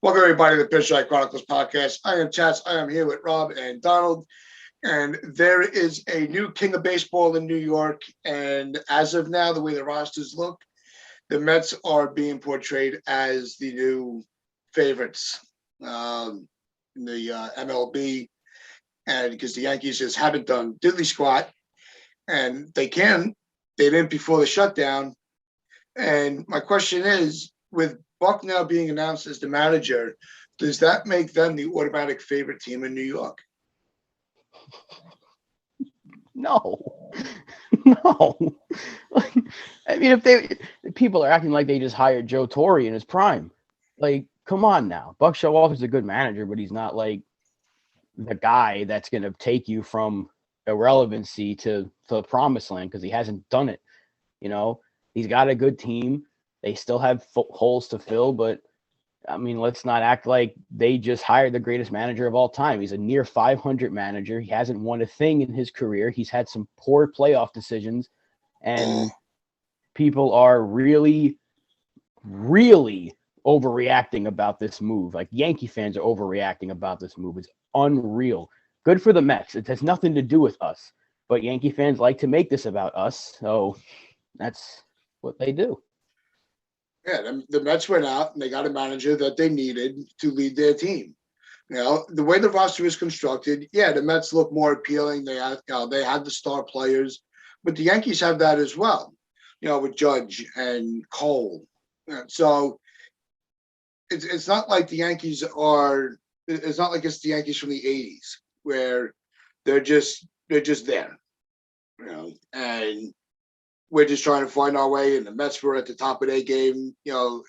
Welcome everybody to the PinstripeChronicles podcast. I am Tats. I am here with Rob and Donald. And there is a new king of baseball in New York. And as of now, the way the rosters look, the Mets are being portrayed as the new favorites in the MLB. And because the Yankees just haven't done diddly squat, and they didn't before the shutdown. And my question is, with Buck now being announced as the manager, does that make them the automatic favorite team in New York? No. I mean, if people are acting like they just hired Joe Torre in his prime, like, come on now. Buck Showalter's a good manager, but he's not like the guy that's going to take you from irrelevancy to the promised land because he hasn't done it. You know, he's got a good team. They still have holes to fill, but I mean, let's not act like they just hired the greatest manager of all time. He's a near 500 manager. He hasn't won a thing in his career. He's had some poor playoff decisions, and people are really, really overreacting about this move. Like, Yankee fans are overreacting about this move. It's unreal. Good for the Mets. It has nothing to do with us, but Yankee fans like to make this about us, so that's what they do. Yeah, the Mets went out and they got a manager that they needed to lead their team. You know, the way the roster is constructed, yeah, the Mets look more appealing. They had the star players, but the Yankees have that as well. You know, with Judge and Cole. So it's not like the Yankees are. It's not like it's the Yankees from the '80s where they're just there. You know, and we're just trying to find our way, and the Mets were at the top of their game, you know,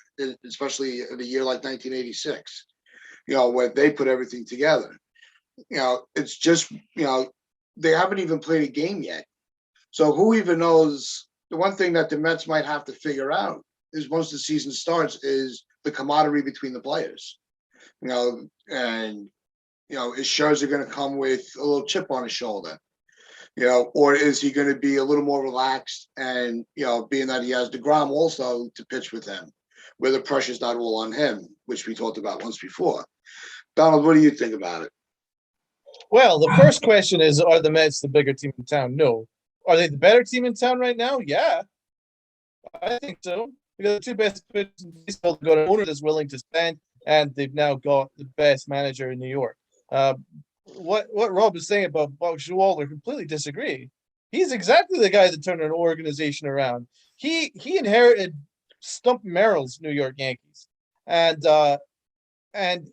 especially in a year like 1986, you know, where they put everything together. You know, it's just, you know, they haven't even played a game yet. So who even knows? The one thing that the Mets might have to figure out is once the season starts is the camaraderie between the players. You know, and, you know, is Scherzer going to come with a little chip on his shoulder? You know, or is he going to be a little more relaxed and, you know, being that he has DeGrom also to pitch with him, where the pressure's not all on him, which we talked about once before. Donald, what do you think about it? Well, the first question is, are the Mets the bigger team in town? No. Are they the better team in town right now? Yeah, I think so. Because the two best pitchers in baseball got an owner that's willing to spend, and they've now got the best manager in New York. What Rob was saying about Buck Showalter, completely disagree. He's exactly the guy that turned an organization around. He inherited Stump Merrill's New York Yankees, and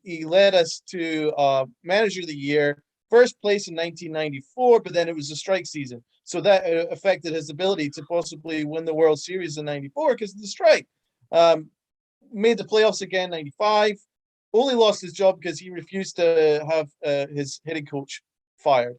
he led us to manager of the year, first place in 1994, but then it was a strike season, so that affected his ability to possibly win the World Series in '94 because of the strike. Made the playoffs again '95. Only lost his job because he refused to have his hitting coach fired.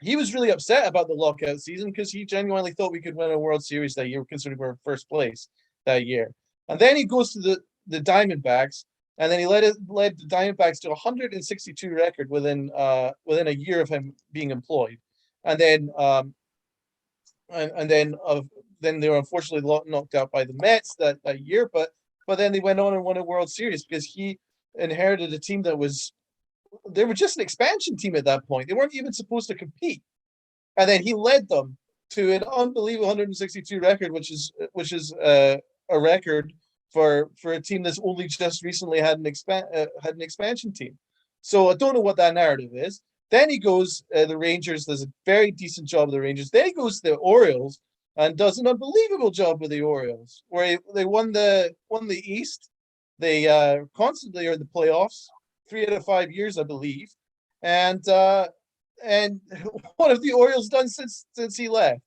He was really upset about the lockout season because he genuinely thought we could win a World Series that year, considering we were in first place that year. And then he goes to the Diamondbacks, and then he led the Diamondbacks to a 162 record within a year of him being employed. And then then they were unfortunately knocked out by the Mets that year, but then they went on and won a World Series because he inherited a team they were just an expansion team at that point. They weren't even supposed to compete. And then he led them to an unbelievable 162 record, which is a record for a team that's only just recently had an expansion team. So I don't know what that narrative is. Then he goes the Rangers, does a very decent job with the Rangers. Then he goes to the Orioles and does an unbelievable job with the Orioles, where they won the East. They constantly are in the playoffs, 3 out of 5 years, I believe. And what have the Orioles done since he left?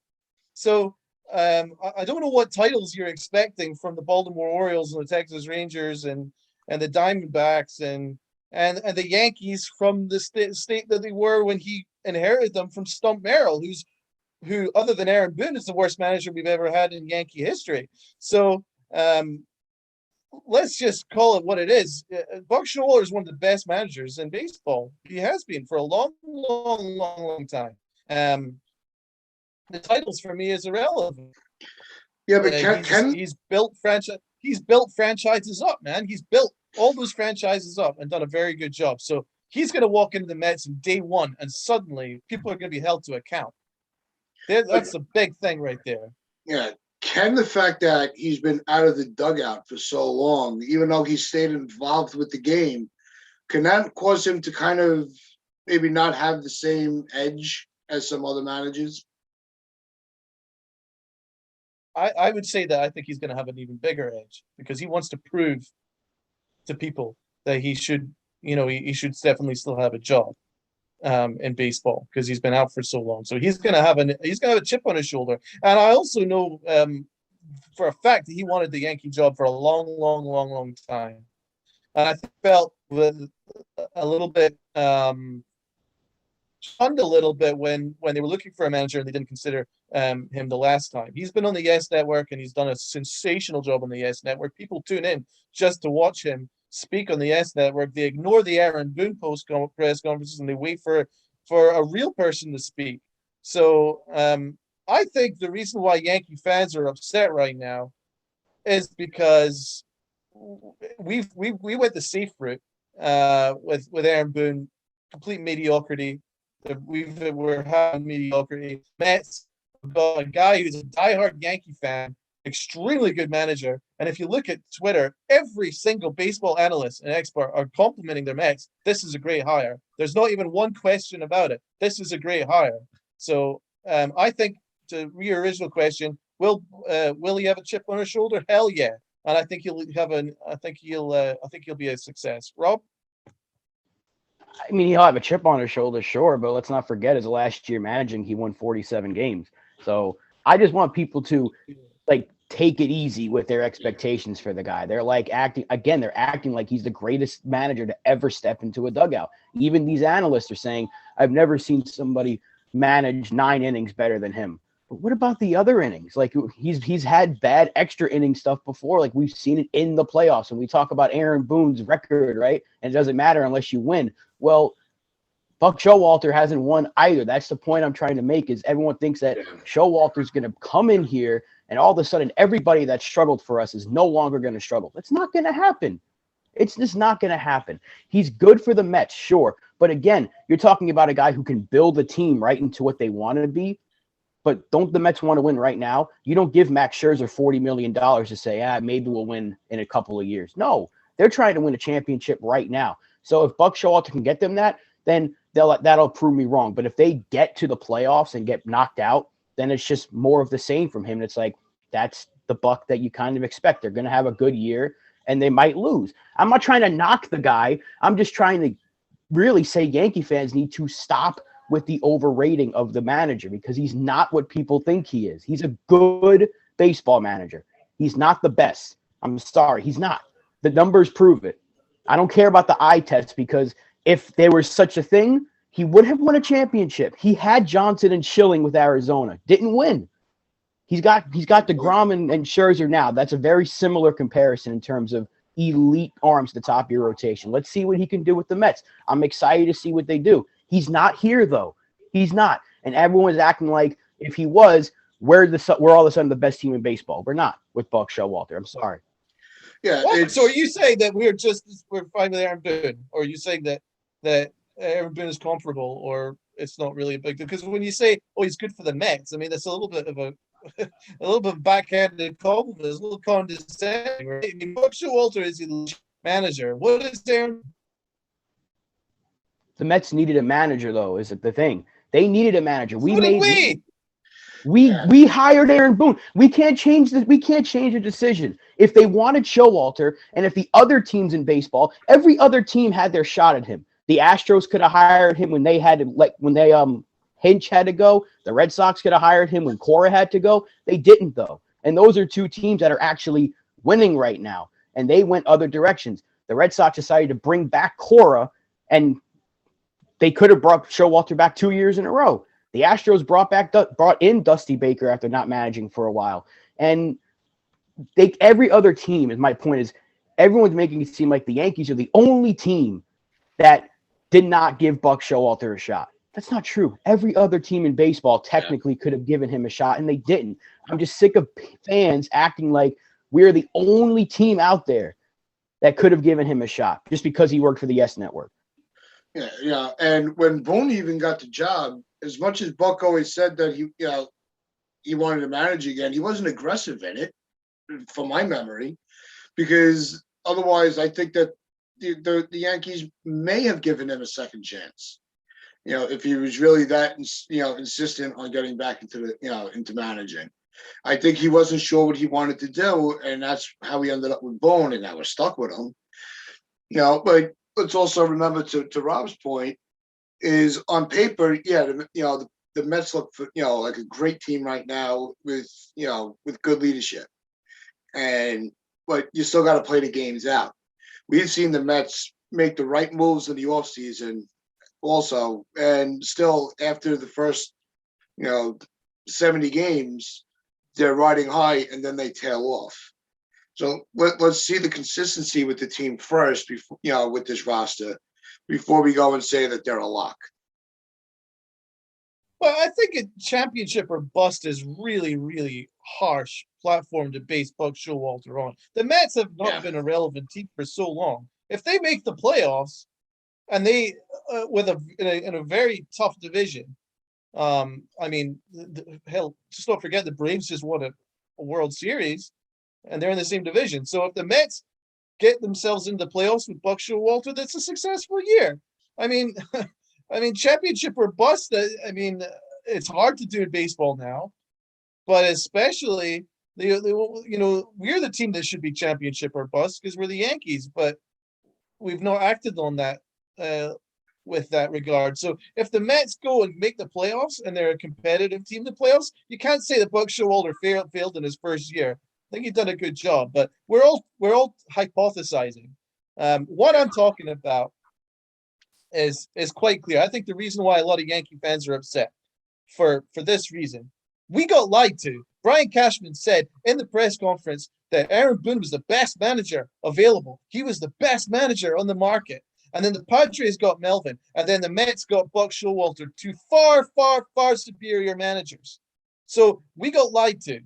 So I don't know what titles you're expecting from the Baltimore Orioles and the Texas Rangers and the Diamondbacks and the Yankees from the state that they were when he inherited them from Stump Merrill, who other than Aaron Boone is the worst manager we've ever had in Yankee history. So let's just call it what it is. Buck Showalter is one of the best managers in baseball. He has been for a long, long, long, long time. The titles for me is irrelevant. Yeah, but he's built franchise. he's built franchises up, man. He's built all those franchises up and done a very good job. So he's going to walk into the Mets in day one, and suddenly people are going to be held to account. That's a big thing right there. Yeah. Can the fact that he's been out of the dugout for so long, even though he's stayed involved with the game, can that cause him to kind of maybe not have the same edge as some other managers? I would say that I think he's going to have an even bigger edge because he wants to prove to people that he should, he should definitely still have a job in baseball because he's been out for so long. So he's going to have a chip on his shoulder. And I also know for a fact that he wanted the Yankee job for a long time. And I felt a little bit shunned a little bit when they were looking for a manager and they didn't consider him the last time. He's been on the Yes Network and he's done a sensational job on the Yes Network. People tune in just to watch him speak on the Yes Network. They ignore the Aaron Boone press conferences and they wait for a real person to speak. So I think the reason why Yankee fans are upset right now is because we went the safe route with Aaron Boone, complete mediocrity. We're having mediocrity. Mets got a guy who's a diehard Yankee fan, extremely good manager. And if you look at Twitter, every single baseball analyst and expert are complimenting their Mets. This is a great hire. There's not even one question about it. This is a great hire. So I think to your original question, will he have a chip on his shoulder? Hell yeah. And I think he'll be a success. Rob? I mean, he'll have a chip on his shoulder, sure, but let's not forget his last year managing, he won 47 games. So I just want people to take it easy with their expectations for the guy. They're acting like he's the greatest manager to ever step into a dugout. Even these analysts are saying, I've never seen somebody manage 9 innings better than him. But what about the other innings? He's had bad extra inning stuff before. We've seen it in the playoffs. And we talk about Aaron Boone's record, right? And it doesn't matter unless you win. Well, Buck Showalter hasn't won either. That's the point I'm trying to make, is everyone thinks that Showalter's going to come in here and all of a sudden everybody that struggled for us is no longer going to struggle. It's not going to happen. It's just not going to happen. He's good for the Mets, sure. But again, you're talking about a guy who can build a team right into what they want to be. But don't the Mets want to win right now? You don't give Max Scherzer $40 million to say, maybe we'll win in a couple of years. No, they're trying to win a championship right now. So if Buck Showalter can get them that, then that'll prove me wrong. But if they get to the playoffs and get knocked out, then it's just more of the same from him. It's that's the Buck that you kind of expect. They're going to have a good year and they might lose. I'm not trying to knock the guy. I'm just trying to really say Yankee fans need to stop with the overrating of the manager because he's not what people think he is. He's a good baseball manager. He's not the best. I'm sorry. He's not. The numbers prove it. I don't care about the eye test because if there was such a thing, he would have won a championship. He had Johnson and Schilling with Arizona. Didn't win. He's got DeGrom and Scherzer now. That's a very similar comparison in terms of elite arms at the top of your rotation. Let's see what he can do with the Mets. I'm excited to see what they do. He's not here, though. He's not. And everyone's acting like if he was, we're all of a sudden the best team in baseball. We're not with Buck Showalter. I'm sorry. Yeah. So are you saying that we're fine with Aaron Boone? Or are you saying that Aaron Boone is comfortable or it's not really a big deal? Because when you say, he's good for the Mets, I mean, that's a little bit of a backhanded compliment. It's a little condescending, right? I mean, Buck Showalter is the manager. What is Aaron? The Mets needed a manager, though, is the thing. They needed a manager. We hired Aaron Boone. We can't change this. We can't change the decision. If they wanted Showalter, and if the other teams in baseball, every other team had their shot at him. The Astros could have hired him when they had to, Hinch had to go. The Red Sox could have hired him when Torre had to go. They didn't, though. And those are two teams that are actually winning right now. And they went other directions. The Red Sox decided to bring back Torre, and they could have brought Showalter back 2 years in a row. The Astros brought in Dusty Baker after not managing for a while. And every other team, my point is, everyone's making it seem like the Yankees are the only team that did not give Buck Showalter a shot. That's not true. Every other team in baseball technically could have given him a shot, and they didn't. I'm just sick of fans acting like We're the only team out there that could have given him a shot just because he worked for the Yes Network. Yeah. And when Boone even got the job, as much as Buck always said that he wanted to manage again, he wasn't aggressive in it, from my memory, because otherwise I think that the Yankees may have given him a second chance. If he was really that, insistent on getting back into managing. I think he wasn't sure what he wanted to do, and that's how he ended up with Boone, and now we're stuck with him. But let's also remember, to Rob's point, is on paper, the Mets look for, like a great team right now with good leadership, but you still got to play the games out. We've seen the Mets make the right moves in the offseason also, and still after the first 70 games, they're riding high and then they tail off. So let's see the consistency with the team first before, with this roster, before we go and say that they're a lock. Well, I think a championship or bust is really, really harsh platform to base Buck Showalter on. The Mets have not been a relevant team for so long. If they make the playoffs and they in a very tough division, hell, just don't forget the Braves just won a World Series, and they're in the same division. So if the Mets get themselves into the playoffs with Buck Showalter, that's a successful year. Championship or bust. It's hard to do in baseball now, but especially we're the team that should be championship or bust because we're the Yankees, but we've not acted on that with that regard. So if the Mets go and make the playoffs and they're a competitive team in the playoffs, you can't say that Buck Showalter failed in his first year. I think he's done a good job, but we're all hypothesizing. What I'm talking about is quite clear. I think the reason why a lot of Yankee fans are upset for this reason. We got lied to. Brian Cashman said in the press conference that Aaron Boone was the best manager available. He was the best manager on the market. And then the Padres got Melvin. And then the Mets got Buck Showalter, two far, far, far superior managers. So we got lied to.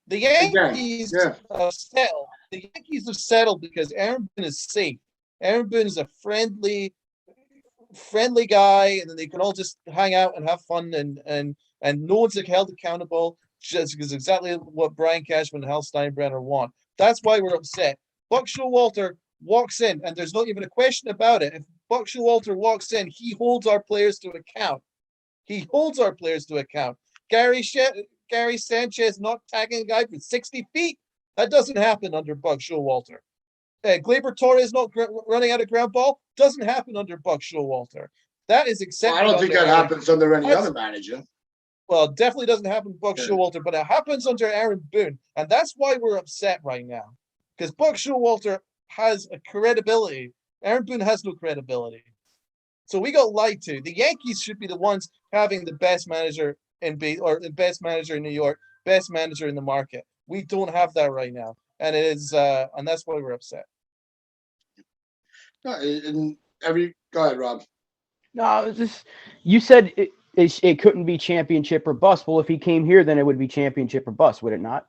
The Yankees have settled. The Yankees have settled because Aaron Boone is safe. Aaron Boone is a friendly guy, and then they can all just hang out and have fun, and no one's held accountable. Just because exactly what Brian Cashman and Hal Steinbrenner want. That's why we're upset. Buck Showalter walks in, and there's not even a question about it. If Buck Showalter walks in, he holds our players to account. Gary Sanchez not tagging a guy for 60 feet. That doesn't happen under Buck Showalter. Gleyber Torres not running out of ground ball. Doesn't happen under Buck Showalter. That is accepted. I don't think that happens under any other manager. Well, it definitely doesn't happen to Buck Showalter, but it happens under Aaron Boone. And that's why we're upset right now. Because Buck Showalter has a credibility. Aaron Boone has no credibility. So we got lied to. The Yankees should be the ones having the best manager the best manager in New York, best manager in the market. We don't have that right now. And it is and that's why we're upset. Go ahead, Rob. No, you said it couldn't be championship or bust. Well, if he came here, then it would be championship or bust, would it not?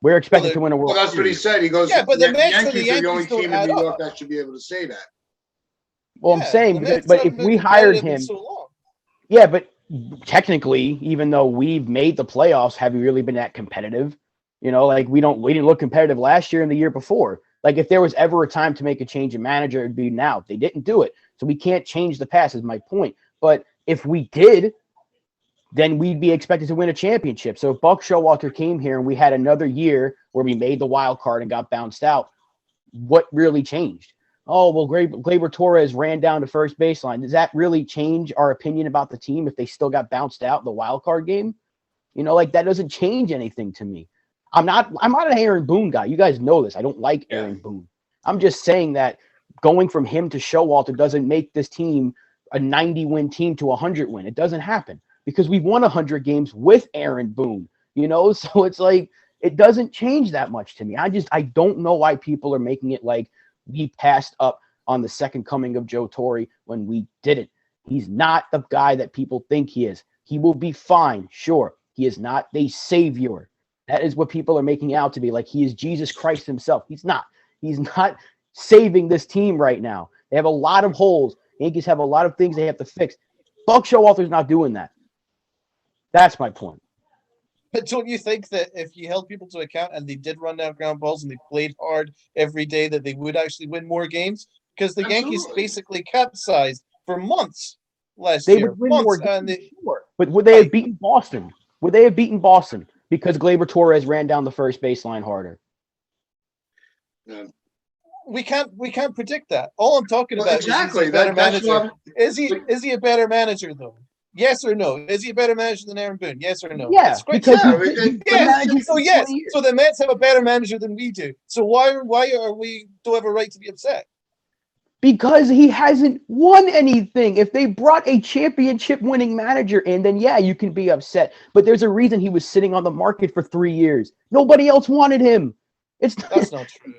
We're expected to win a World Series. Well, that's what he said. He goes, yeah, but the Yankees are the only team in New York that should be able to say that. Well, I'm saying, but if we hired him, yeah, but technically, even though we've made the playoffs, have we really been that competitive? We didn't look competitive last year and the year before. Like, if there was ever a time to make a change in manager, it'd be now. They didn't do it. So we can't change the past, is my point. But if we did, then we'd be expected to win a championship. So if Buck Showalter came here and we had another year where we made the wild card and got bounced out, what really changed? Oh, well, Gleyber Torres ran down to first baseline. Does that really change our opinion about the team if they still got bounced out in the wild card game? That doesn't change anything to me. I'm not an Aaron Boone guy. You guys know this. I don't like Aaron Boone. I'm just saying that going from him to Showalter doesn't make this team a 90-win team to a 100-win. It doesn't happen because we've won 100 games with Aaron Boone, So it's like it doesn't change that much to me. I don't know why people are making it like we passed up on the second coming of Joe Torre when we didn't. He's not the guy that people think he is. He will be fine, sure. He is not the savior. That is what people are making out to be, like he is Jesus Christ himself. He's not. He's not saving this team right now. They have a lot of holes. Yankees have a lot of things they have to fix. Buck Showalter's not doing that. That's my point. But don't you think that if you held people to account and they did run down ground balls and they played hard every day, that they would actually win more games? Because the Yankees Absolutely. basically capsized for months last They year. would win more And games, sure. But would they have beaten Boston? Would they have beaten Boston because Gleyber Torres ran down the first baseline harder? Yeah. we can't predict that. All I'm talking Well, about exactly. is he a better That's manager? what Is he a better manager though? Yes or no? Is he a better manager than Aaron Boone? Yes or no? Yeah, It's quite because simple. Yeah, he's been Yes. managing So for yes. 20 years. So the Mets have a better manager than we do. So why are we don't have a right to be upset? Because he hasn't won anything. If they brought a championship winning manager in, then yeah, you can be upset. But there's a reason he was sitting on the market for 3 years. Nobody else wanted him. That's not true.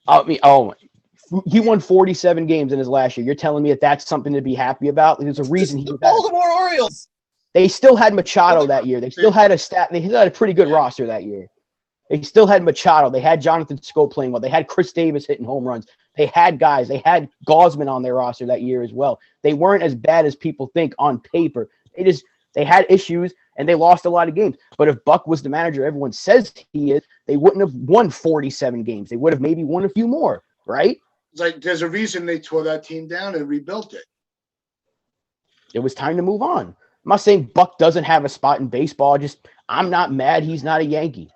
I mean, he won 47 games in his last year. You're telling me that that's something to be happy about? There's a reason he The was out. Baltimore Orioles. They still had Machado that year. They still had They still had a pretty good roster that year. They still had Machado. They had Jonathan Scope playing well. They had Chris Davis hitting home runs. They had guys. They had Gosman on their roster that year as well. They weren't as bad as people think on paper. They had issues and they lost a lot of games. But if Buck was the manager everyone says he is, they wouldn't have won 47 games. They would have maybe won a few more, right? It's like there's a reason they tore that team down and rebuilt it. It was time to move on. I'm not saying Buck doesn't have a spot in baseball. I'm not mad he's not a Yankee.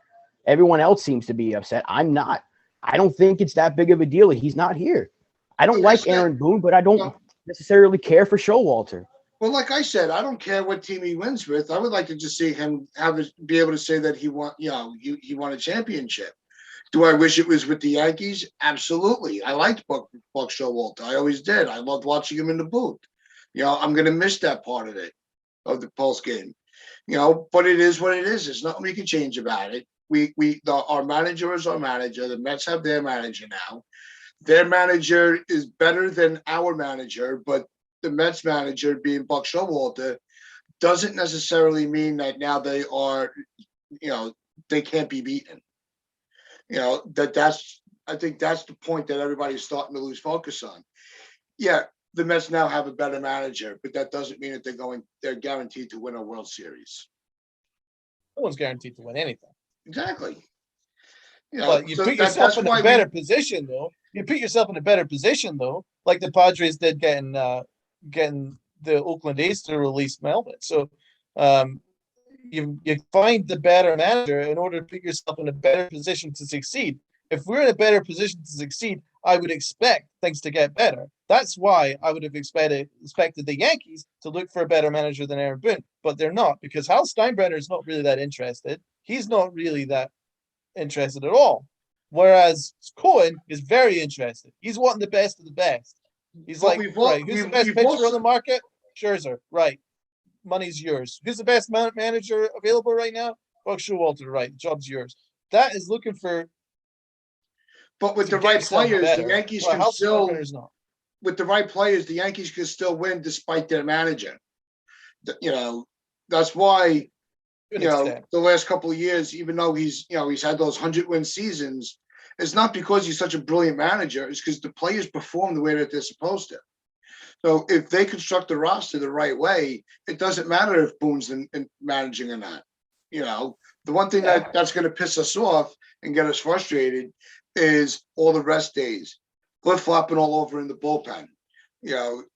Everyone else seems to be upset. I'm not. I don't think it's that big of a deal that he's not here. I don't like Aaron Boone, but I don't necessarily care for Showalter. Well, like I said, I don't care what team he wins with. I would like to just see him be able to say that he won a championship. Do I wish it was with the Yankees? Absolutely. I liked Buck Showalter. I always did. I loved watching him in the booth. I'm going to miss that part of it, of the post game. But it is what it is. There's nothing we can change about it. Our manager is our manager. The Mets have their manager now. Their manager is better than our manager, but the Mets manager, being Buck Showalter, doesn't necessarily mean that now they are, they can't be beaten. I think that's the point that everybody's starting to lose focus on. Yeah, the Mets now have a better manager, but that doesn't mean that they're guaranteed to win a World Series. No one's guaranteed to win anything. Exactly. But you put yourself in a better position, though. You put yourself in a better position, though, like the Padres did getting the Oakland A's to release Melvin. So you find the better manager in order to put yourself in a better position to succeed. If we're in a better position to succeed, I would expect things to get better. That's why I would have expected the Yankees to look for a better manager than Aaron Boone, but they're not, because Hal Steinbrenner is not really that interested. He's not really that interested at all. Whereas Cohen is very interested. He's wanting the best of the best. He's like, right, who's the best pitcher on the market? Scherzer, right. Money's yours. Who's the best manager available right now? Buck Showalter, right. Job's yours. That is looking for. But with the right players, the Yankees can still. With the right players, the Yankees can still win despite their manager. That's why. The last couple of years, even though he's had those 100-win seasons, it's not because he's such a brilliant manager. It's because the players perform the way that they're supposed to. So if they construct the roster the right way, it doesn't matter if Boone's in managing or not. The one thing that's going to piss us off and get us frustrated is all the rest days, flip-flopping all over in the bullpen,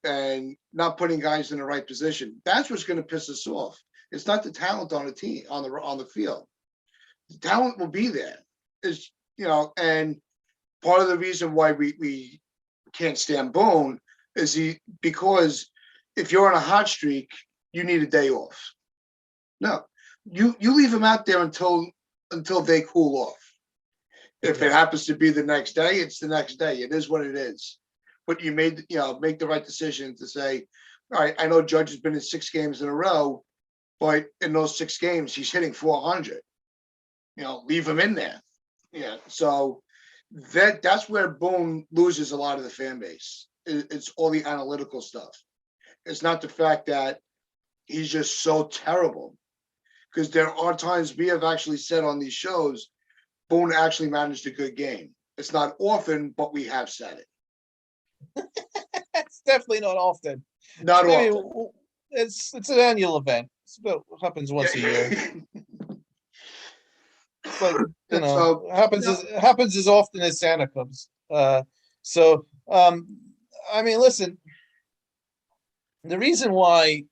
and not putting guys in the right position. That's what's going to piss us off. It's not the talent on the team on the field. The talent will be there. And part of the reason why we can't stand Boone is because if you're on a hot streak, you need a day off. No, you leave him out there until they cool off. If it happens to be the next day, it's the next day. It is what it is. But you make the right decision to say, all right, I know Judge has been in 6 games in a row, but in those 6 games, he's hitting 400. Leave him in there. Yeah. So that's where Boone loses a lot of the fan base. It's all the analytical stuff. It's not the fact that he's just so terrible. because there are times we have actually said on these shows, Boone actually managed a good game. It's not often, but we have said it. It's definitely not often. Not Maybe often. it's an annual event. It's about what happens once a year. It's like, you know, So, it happens as often as Santa comes. I mean, listen, the reason why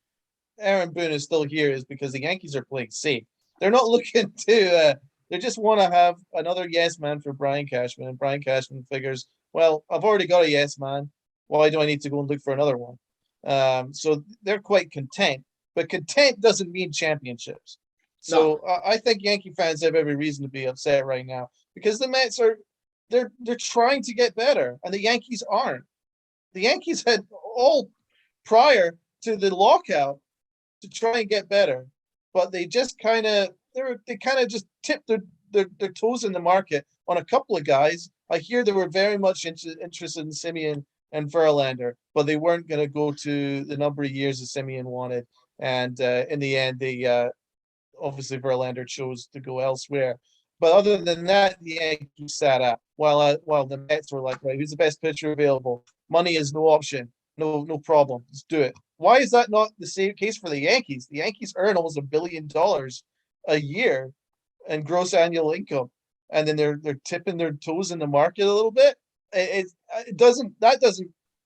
Aaron Boone is still here is because the Yankees are playing safe. They're not looking to. They just want to have another yes man for Brian Cashman, and Brian Cashman figures, well, I've already got a yes man. Why do I need to go and look for another one? So they're quite content, but content doesn't mean championships. So I think Yankee fans have every reason to be upset right now because the Mets are they're trying to get better, and the Yankees aren't. The Yankees had all prior to the lockout to try and get better, but they just kind of just tipped their toes in the market on a couple of guys. I hear they were very much interested in Simeon and Verlander, but they weren't going to go to the number of years that Simeon wanted. And in the end, they obviously Verlander chose to go elsewhere. But other than that, the Yankees sat up while the Mets were like, right, who's the best pitcher available? Money is no option. No problem. Let's do it. Why is that not the same case for the Yankees? The Yankees earn almost $1 billion a year in gross annual income, and then they're tipping their toes in the market a little bit. It doesn't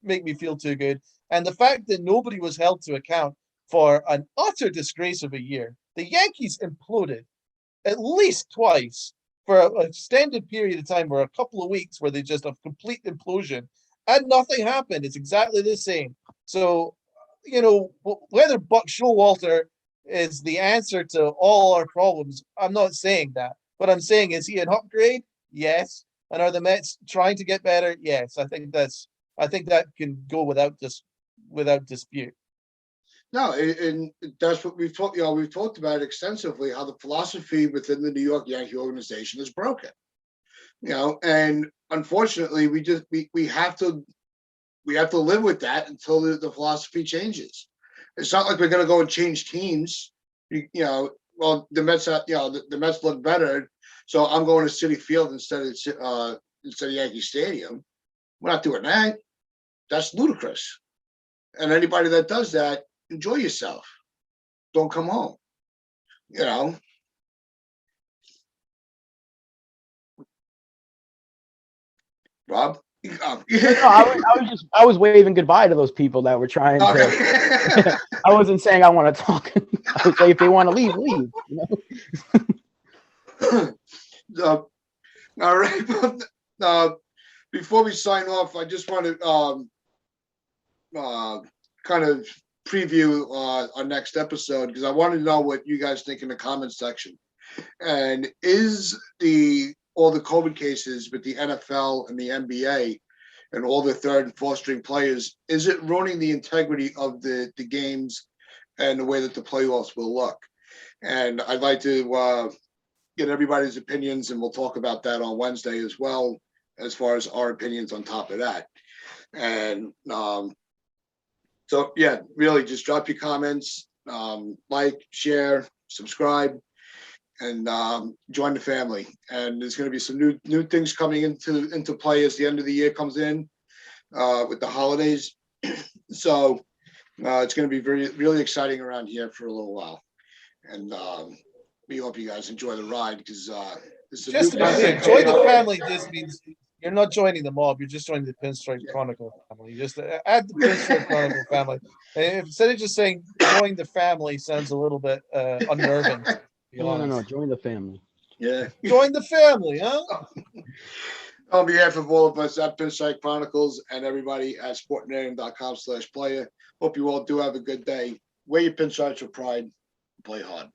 make me feel too good. And the fact that nobody was held to account for an utter disgrace of a year. The Yankees imploded at least twice for an extended period of time, or a couple of weeks where they just have complete implosion, and nothing happened. It's exactly the same. So, you know, whether Buck Showalter is the answer to all our problems, I'm not saying that. What I'm saying is, he an upgrade? Yes. And are the Mets trying to get better? Yes. I think that can go without dispute. No, and that's what we've talked. We've talked about extensively how the philosophy within the New York Yankee organization is broken. And unfortunately, we have to live with that until the philosophy changes. It's not like we're going to go and change teams. Well, the Mets, the Mets look better, so I'm going to Citi Field instead of Yankee Stadium. We're not doing that. That's ludicrous. And anybody that does that, enjoy yourself. Don't come home. Rob? No, I was waving goodbye to those people that were trying to. I wasn't saying I want to talk. I would say if they want to leave, leave. All right. Before we sign off, I just want to kind of preview our next episode, because I want to know what you guys think in the comments section. And is all the COVID cases with the NFL and the NBA and all the third and fourth string players, is it ruining the integrity of the games and the way that the playoffs will look? And I'd like to get everybody's opinions, and we'll talk about that on Wednesday as well, as far as our opinions on top of that. And so, yeah, really just drop your comments, like, share, subscribe, and join the family. And there's going to be some new things coming into play as the end of the year comes in with the holidays. So it's going to be really exciting around here for a little while. And we hope you guys enjoy the ride, because just to be clear, join the family just means you're not joining the mob. You're just joining the Pinstripe Chronicle family. You just add the Pinstripe Chronicle family. And instead of just saying join the family, sounds a little bit unnerving. No, join the family. Yeah. Join the family, huh? On behalf of all of us at Pinstripe Chronicles and everybody at sportnarium.com/player, hope you all do have a good day. Wear your pinstripes with pride. Play hard.